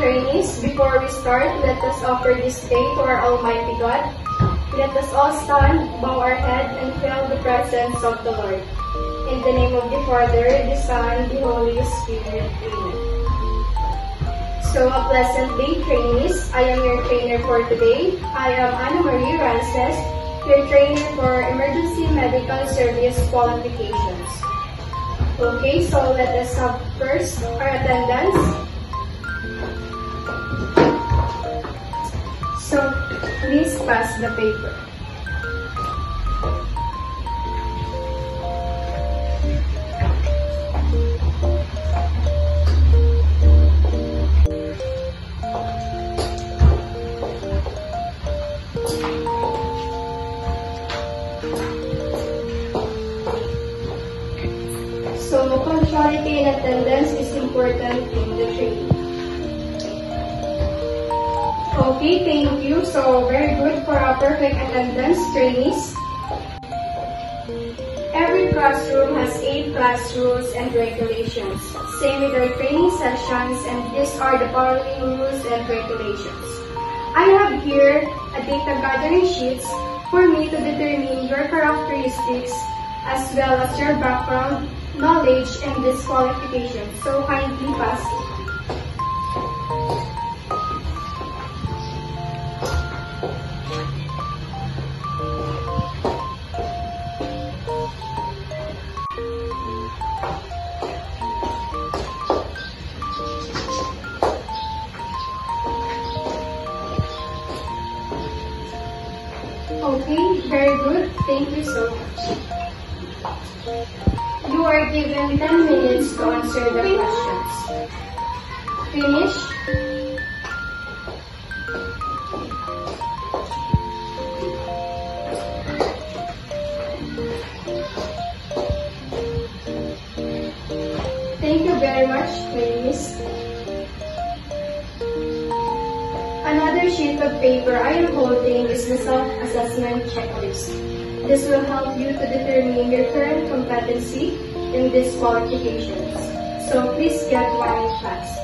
trainees, before we start, let us offer this day to our Almighty God. Let us all stand, bow our head, and feel the presence of the Lord. In the name of the Father, the Son, the Holy Spirit. Amen. So, a pleasant day, trainees. I am your trainer for today. I am Ana Marie Rances, your trainer for Emergency Medical Service Qualifications. Okay, so let us have first our attendance. So, please pass the paper. So, punctuality and attendance is important in the training. Okay, thank you. So, very good for our perfect attendance, trainees. Every classroom has 8 class rules and regulations. Same with our training sessions, and these are the following rules and regulations. I have here a data gathering sheets for me to determine your characteristics as well as your background, knowledge, and disqualifications. So kindly pass it. Okay, very good. Thank you so much. You are given 10 minutes to answer the questions. Finish? Thank you very much, ladies. Another sheet of paper I am holding is the self-assessment checklist. This will help you to determine your current competency in these qualifications. So please get one fast.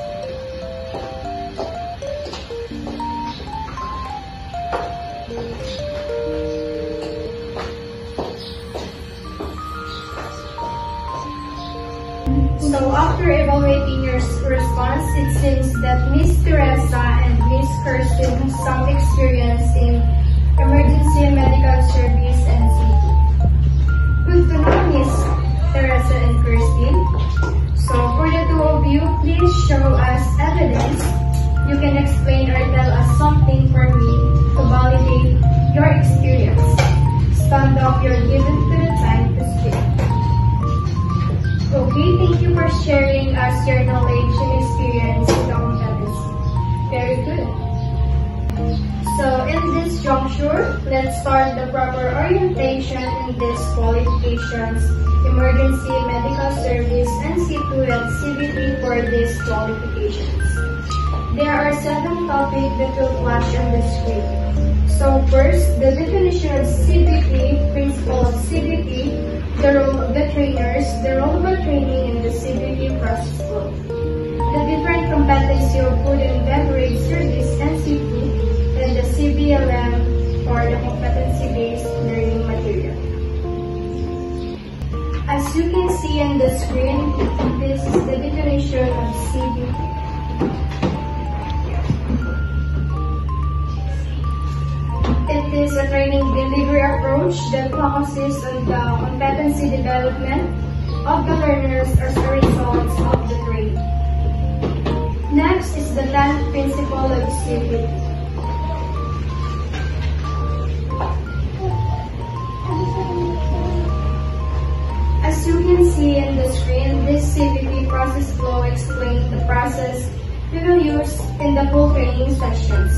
So after evaluating your response, it seems that Miss Teresa and Miss Kirsten have some experience in Emergency Medical Service and CT. Good to know, Miss Teresa and Kirsten. So for the two of you, please show us evidence. You can explain or tell us something for me to validate your experience. Stand up, you're given to the time to speak. Okay, thank you for sharing us your knowledge and experience in the competency. Very good. So in this juncture, let's start the proper orientation in these qualifications, Emergency Medical Service, and C2 and CBT for these qualifications. There are 7 topics that will flash on the screen. So first, the definition of CBT, principle of CBT, the role of the trainers, the role of the training in the CBT process flow, the different competency of food and beverage service and CP, and the CBLM or the competency-based learning material. As you can see on the screen, this is the definition of CBT. It is a training delivery approach that focuses on the competency development of the learners as a result of the training. Next is the 10th principle of CBT. As you can see in the screen, this CBT process flow explains the process we will use in the full training sessions.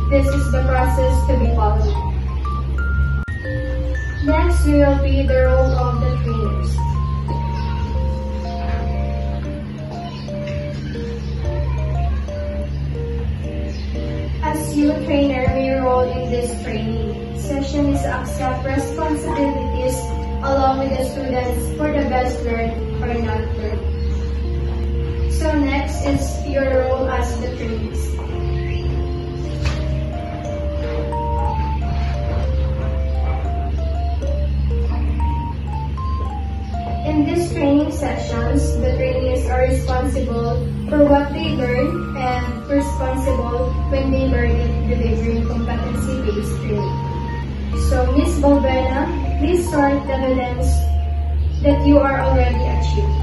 This is the process to be followed. Next will be the role of the trainers. As you trainer, your role in this training session is to accept responsibilities along with the students for the best learn or not learn. So next is your role as the trainees. In these training sessions, the trainees are responsible for what they learn and responsible when they learn it delivering competency-based training. So, Ms. Balbena, please start the evidence that you are already achieved.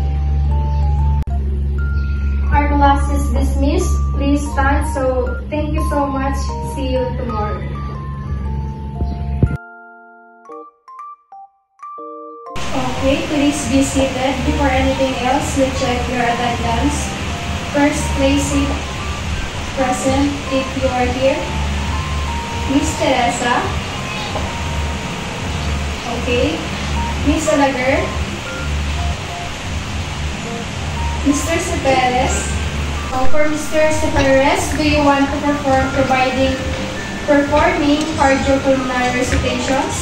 Our class is dismissed. Please stand. So, thank you so much. See you tomorrow. Okay, please be seated. Before anything else, we'll check your attendance. First, place it present if you are here. Miss Teresa. Okay. Miss Alagar. Mr. Seperes. For Mr. Seperes, do you want to performing cardiopulmonary recitations?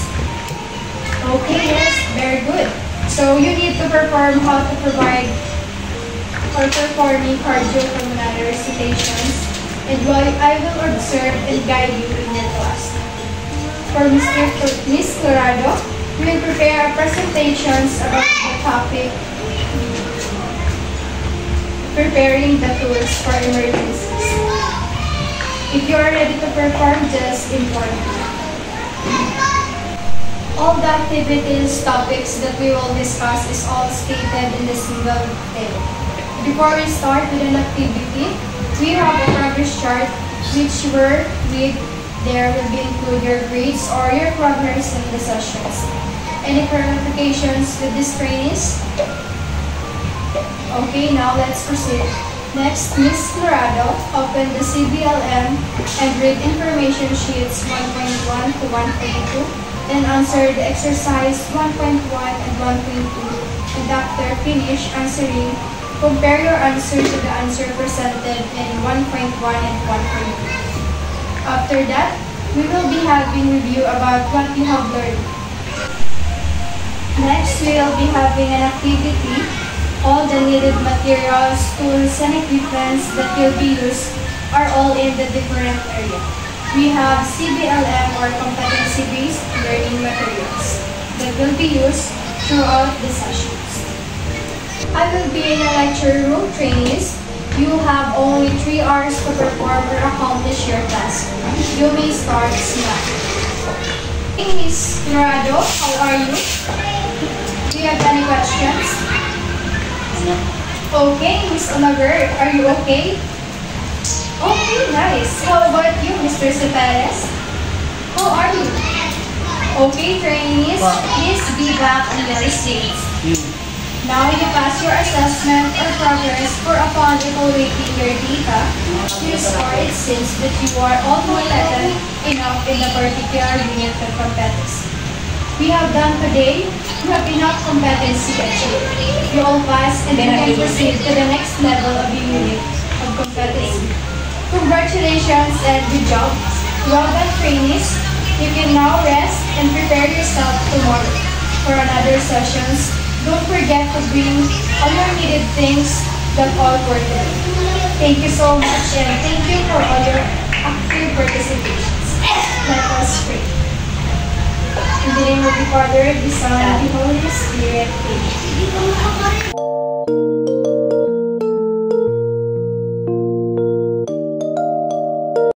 Okay, yes, very good. So you need to perform how to provide or performing cardiopulmonary recitations, and I will observe and guide you in your class. For Miss Colorado, we will prepare presentations about the topic, preparing the tools for emergencies. If you are ready to perform, just inform me. All the activities, topics that we will discuss is all stated in the single table. Before we start with an activity, we have a progress chart there will be include your grades or your progress in the sessions. Any clarifications with these trainees? Okay, now let's proceed. Next, Ms. Colorado, open the CBLM and read information sheets 1.1 to 1.2. Then answer the exercise 1.1 and 1.2, and after finish answering, compare your answer to the answer presented in 1.1 and 1.2. After that, we will be having review about what you have learned. Next, we will be having an activity. All the needed materials, tools, and equipments that will be used are all in the different area. We have CBLM or competency-based learning materials that will be used throughout the sessions. I will be in a lecture room, trainees. You have only 3 hours to perform or accomplish your task. You may start now. Hey, Miss Dorado, how are you? Do you have any questions? Okay, Miss Olaver, are you okay? Okay, nice. How about you, Mr. Seperes? How are you? Okay, trainees, please be back on your seats. Now you pass your assessment or progress for upon evaluating your data. Your score, it seems that you are all competent enough in the particular unit of competency. We have done today, you have enough competency achieved. You all pass and you can proceed to the next level of the unit of competency. Congratulations and good job. Well done, trainees. You can now rest and prepare yourself tomorrow for another sessions. Don't forget to bring all your needed things that all for today. Thank you so much and thank you for all your active participations. Let us pray. In the name of the Father, the Son, and the Holy Spirit.